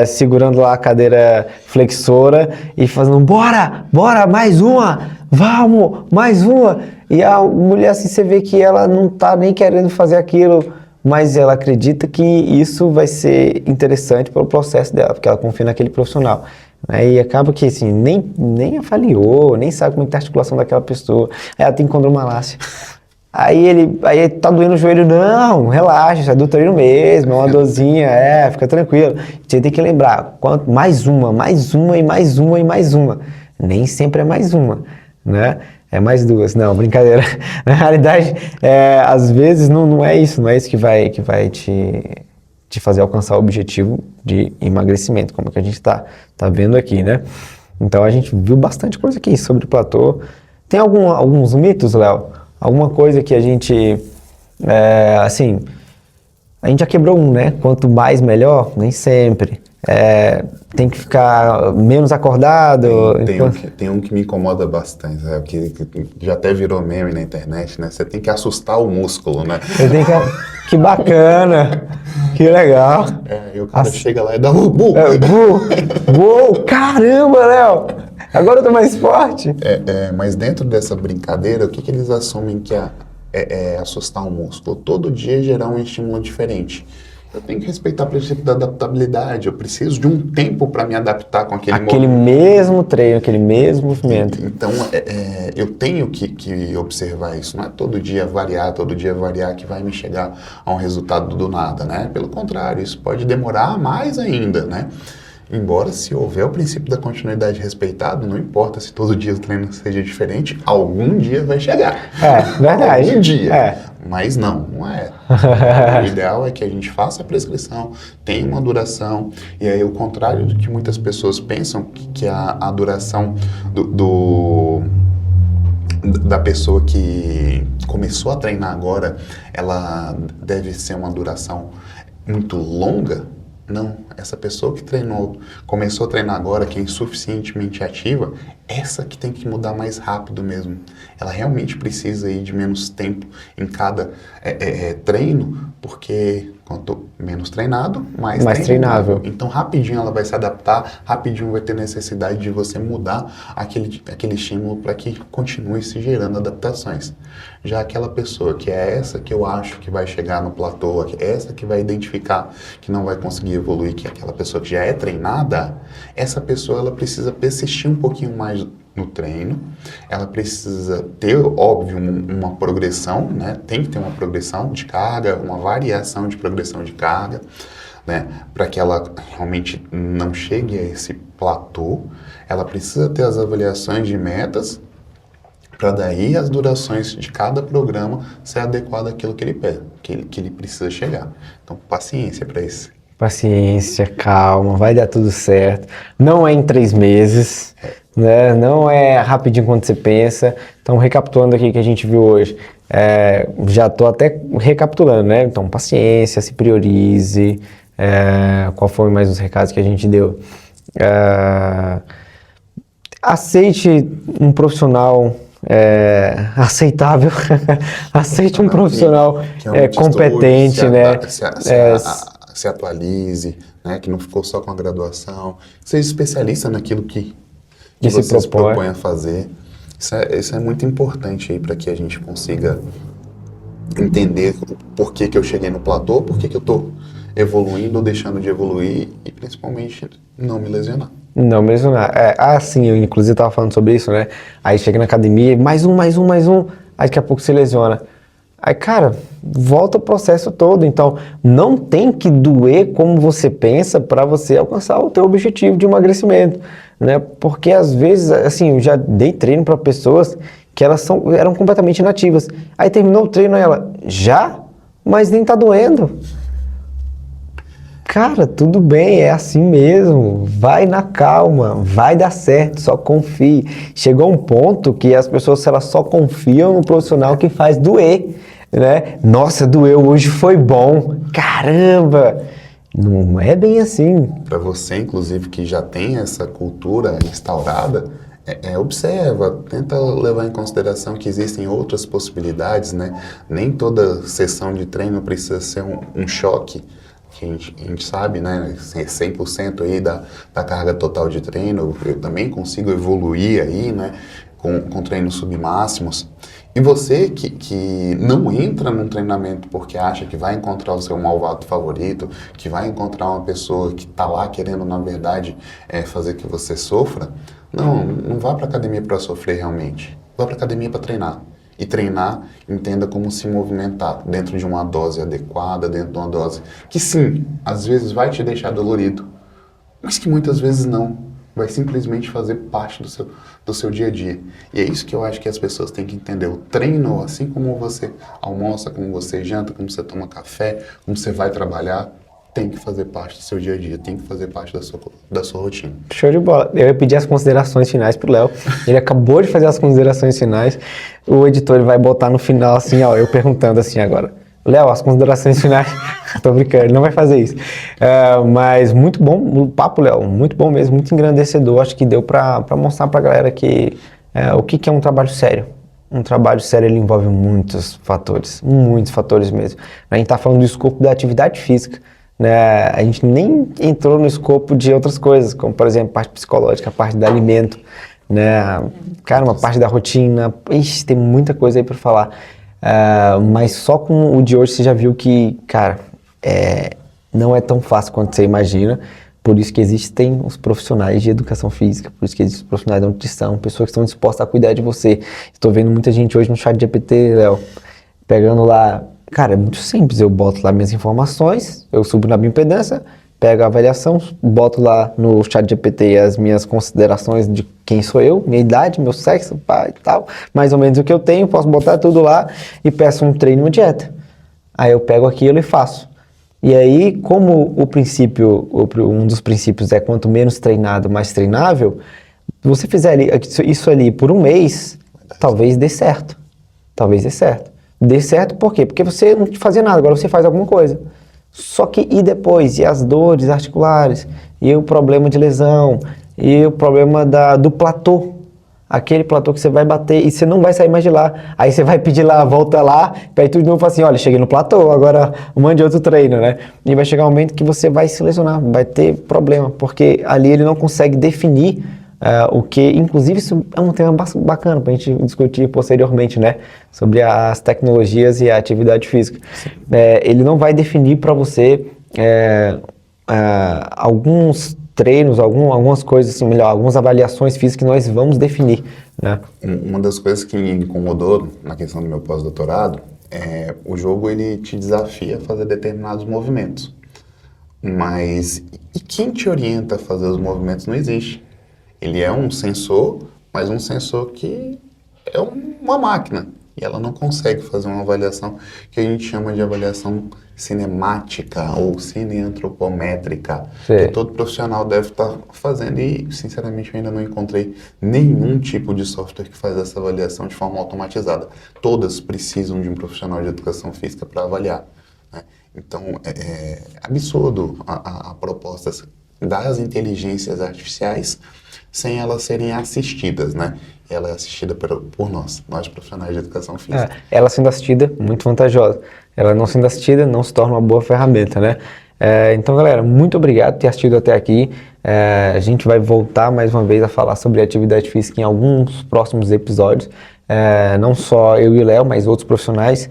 segurando lá a cadeira flexora e fazendo, bora, mais uma, vamos, mais uma. E a mulher, assim, você vê que ela não tá nem querendo fazer aquilo, mas ela acredita que isso vai ser interessante para o processo dela, porque ela confia naquele profissional. Aí acaba que, assim, nem avaliou, nem sabe como é que tá a articulação daquela pessoa. Aí ela tem condromalácia. Aí tá doendo o joelho, não, relaxa, isso é do treino mesmo, é uma dorzinha, fica tranquilo. Você tem que lembrar, mais uma, e mais uma, e mais uma. Nem sempre é mais uma, né? É mais duas, não, brincadeira. Na realidade, às vezes não é isso que vai te fazer alcançar o objetivo de emagrecimento, como que a gente tá vendo aqui, né? Então a gente viu bastante coisa aqui sobre o platô. Tem alguns mitos, Léo? Alguma coisa que a gente, assim, a gente já quebrou né? Quanto mais, melhor? Nem sempre. Tem que ficar menos acordado. Tem um que me incomoda bastante, que já até virou meme na internet, né? Você tem que assustar o músculo, né? Que bacana, que legal. E o cara chega lá e dá caramba, Léo! Agora eu tô mais forte. Mas dentro dessa brincadeira, o que eles assumem que é assustar o músculo? Todo dia gerar um estímulo diferente. Eu tenho que respeitar o princípio da adaptabilidade. Eu preciso de um tempo para me adaptar com aquele movimento. Aquele mesmo treino, aquele mesmo movimento. Então, eu tenho que observar isso. Não é todo dia variar que vai me chegar a um resultado do nada, né? Pelo contrário, isso pode demorar mais ainda, né? Embora, se houver o princípio da continuidade respeitado, não importa se todo dia o treino seja diferente, algum dia vai chegar. Verdade. Algum dia. Mas não é. O ideal é que a gente faça a prescrição, tenha uma duração, e aí o contrário do que muitas pessoas pensam, que a duração da pessoa que começou a treinar agora, ela deve ser uma duração muito longa. Não, essa pessoa que começou a treinar agora, que é insuficientemente ativa, essa que tem que mudar mais rápido mesmo. Ela realmente precisa aí de menos tempo em cada treino, porque quanto menos treinado, mais treinável. Então rapidinho ela vai se adaptar, rapidinho vai ter necessidade de você mudar aquele estímulo para que continue se gerando adaptações. Já aquela pessoa que é essa que eu acho que vai chegar no platô, essa que vai identificar que não vai conseguir evoluir, que é aquela pessoa que já é treinada, essa pessoa ela precisa persistir um pouquinho mais no treino, ela precisa ter, óbvio, uma progressão, né? Tem que ter uma progressão de carga, uma variação de progressão de carga, né? Para que ela realmente não chegue a esse platô, ela precisa ter as avaliações de metas, para daí as durações de cada programa ser adequada àquilo que ele pede, que ele precisa chegar. Então, paciência para isso. Paciência, calma, vai dar tudo certo. Não é em 3 meses, né? Não é rapidinho quando você pensa. Então, recapitulando aqui o que a gente viu hoje, já estou até recapitulando, né? Então, paciência, se priorize. Qual foi mais os recados que a gente deu? Aceite um profissional aceitável, aceite um profissional competente, né? Se atualize, né? Que não ficou só com a graduação, seja especialista naquilo que você se propõe a fazer. Isso é muito importante aí para que a gente consiga entender por que eu cheguei no platô, por que eu estou evoluindo ou deixando de evoluir e principalmente não me lesionar. Não, mesmo não. Sim, eu inclusive estava falando sobre isso, né? Aí chega na academia, mais um, aí daqui a pouco se lesiona. Aí, cara, volta o processo todo. Então, não tem que doer como você pensa para você alcançar o teu objetivo de emagrecimento, né? Porque às vezes, assim, eu já dei treino para pessoas que eram completamente inativas. Aí terminou o treino, ela, já? Mas nem tá doendo. Cara, tudo bem, é assim mesmo, vai na calma, vai dar certo, só confie. Chegou um ponto que as pessoas elas só confiam no profissional que faz doer, né? Nossa, doeu, hoje foi bom, caramba! Não é bem assim. Para você, inclusive, que já tem essa cultura instaurada, observa, tenta levar em consideração que existem outras possibilidades, né? Nem toda sessão de treino precisa ser um choque. Que a gente sabe, né, 100% aí da carga total de treino, eu também consigo evoluir aí, né, com treinos submáximos. E você que não entra num treinamento porque acha que vai encontrar o seu malvado favorito, que vai encontrar uma pessoa que está lá querendo, na verdade, fazer que você sofra, não vá para academia para sofrer realmente, vá para academia para treinar. E treinar, entenda como se movimentar dentro de uma dose adequada, dentro de uma dose que sim, às vezes vai te deixar dolorido, mas que muitas vezes não. Vai simplesmente fazer parte do seu dia a dia. E é isso que eu acho que as pessoas têm que entender. O treino, assim como você almoça, como você janta, como você toma café, como você vai trabalhar, tem que fazer parte do seu dia a dia, tem que fazer parte da sua rotina. Show de bola. Eu ia pedir as considerações finais pro Léo. Ele acabou de fazer as considerações finais. O editor ele vai botar no final assim, ó, eu perguntando assim agora. Léo, as considerações finais. Tô brincando, ele não vai fazer isso. Mas muito bom o papo, Léo. Muito bom mesmo, muito engrandecedor. Acho que deu pra mostrar pra galera que o que é um trabalho sério. Um trabalho sério, ele envolve muitos fatores mesmo. A gente tá falando do escopo da atividade física. Né? A gente nem entrou no escopo de outras coisas, como por exemplo, parte psicológica, a parte do alimento, né? Cara, uma parte da rotina, tem muita coisa aí para falar, mas só com o de hoje você já viu que, cara, não é tão fácil quanto você imagina, por isso que existem os profissionais de educação física, por isso que existem os profissionais da nutrição, pessoas que estão dispostas a cuidar de você. Estou vendo muita gente hoje no chat GPT, Léo, pegando lá. Cara, é muito simples, eu boto lá minhas informações, eu subo na bioimpedância, pego a avaliação, boto lá no ChatGPT as minhas considerações de quem sou eu, minha idade, meu sexo, pai e tal, mais ou menos o que eu tenho, posso botar tudo lá e peço um treino, uma dieta. Aí eu pego aquilo e faço. E aí, como um dos princípios é quanto menos treinado, mais treinável, se você fizer isso ali por um mês, talvez dê certo. Talvez dê certo. Dê certo por quê? Porque você não fazia nada, agora você faz alguma coisa. Só que e depois? E as dores articulares? E o problema de lesão? E o problema do platô? Aquele platô que você vai bater e você não vai sair mais de lá. Aí você vai pedir lá, volta lá, aí tudo de novo fala assim, olha, cheguei no platô, agora mande outro treino, né? E vai chegar um momento que você vai se lesionar, vai ter problema, porque ali ele não consegue definir o que, inclusive, isso é um tema bacana para a gente discutir posteriormente, né? Sobre as tecnologias e a atividade física. Ele não vai definir para você alguns treinos, algumas coisas assim, melhor, algumas avaliações físicas que nós vamos definir, né? Uma das coisas que me incomodou na questão do meu pós-doutorado é o jogo, ele te desafia a fazer determinados movimentos. Mas e quem te orienta a fazer os movimentos não existe. Ele é um sensor, mas um sensor que é uma máquina. E ela não consegue fazer uma avaliação que a gente chama de avaliação cinemática ou cineantropométrica, que todo profissional deve estar fazendo. E, sinceramente, eu ainda não encontrei nenhum tipo de software que faz essa avaliação de forma automatizada. Todas precisam de um profissional de educação física para avaliar, né? Então, é absurdo a proposta das inteligências artificiais sem elas serem assistidas, né? Ela é assistida por nós profissionais de educação física. Ela sendo assistida, muito vantajosa. Ela não sendo assistida, não se torna uma boa ferramenta, né? Então, galera, muito obrigado por ter assistido até aqui. A gente vai voltar mais uma vez a falar sobre atividade física em alguns próximos episódios. Não só eu e o Léo, mas outros profissionais.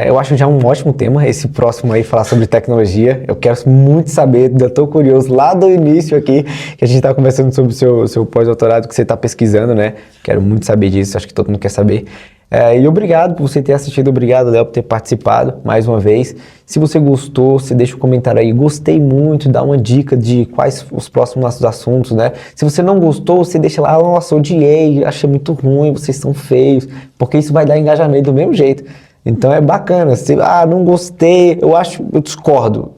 Eu acho já um ótimo tema esse próximo aí, falar sobre tecnologia. Eu quero muito saber, ainda estou curioso lá do início aqui, que a gente está conversando sobre o seu pós-doutorado que você está pesquisando, né? Quero muito saber disso, acho que todo mundo quer saber. E obrigado por você ter assistido, obrigado, Léo, por ter participado mais uma vez. Se você gostou, você deixa um comentário aí, gostei muito, dá uma dica de quais os próximos nossos assuntos, né? Se você não gostou, você deixa lá, nossa, odiei, achei muito ruim, vocês são feios, porque isso vai dar engajamento do mesmo jeito. Então é bacana, não gostei, eu discordo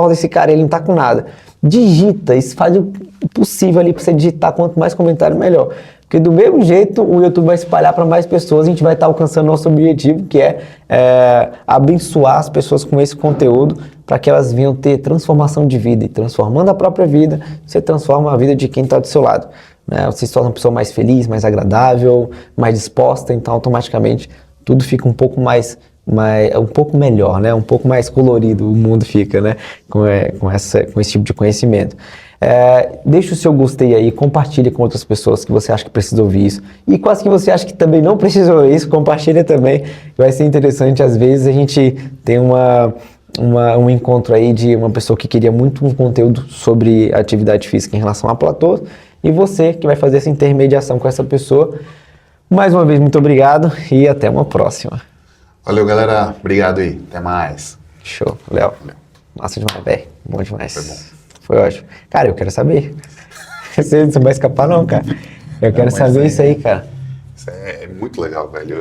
desse cara, ele não tá com nada. Digita, isso faz o possível ali para você digitar, quanto mais comentário melhor. Porque do mesmo jeito o YouTube vai espalhar para mais pessoas, a gente vai estar alcançando nosso objetivo, que é abençoar as pessoas com esse conteúdo, para que elas venham ter transformação de vida. E transformando a própria vida, você transforma a vida de quem está do seu lado, né? Você se torna uma pessoa mais feliz, mais agradável, mais disposta, então automaticamente tudo fica um pouco um pouco melhor, né? Um pouco mais colorido o mundo fica, né? Com esse tipo de conhecimento. Deixa o seu gostei aí, compartilha com outras pessoas que você acha que precisa ouvir isso. E quase que você acha que também não precisa ouvir isso, compartilha também. Vai ser interessante, às vezes a gente tem um encontro aí de uma pessoa que queria muito um conteúdo sobre atividade física em relação a platôs, e você que vai fazer essa intermediação com essa pessoa. Mais uma vez, muito obrigado e até uma próxima. Valeu, galera. Obrigado aí. Até mais. Show. Léo, massa demais, velho. Bom demais. Foi bom. Foi ótimo. Cara, eu quero saber. Você não vai escapar não, cara. Eu quero saber isso aí, cara. Isso é muito legal, velho.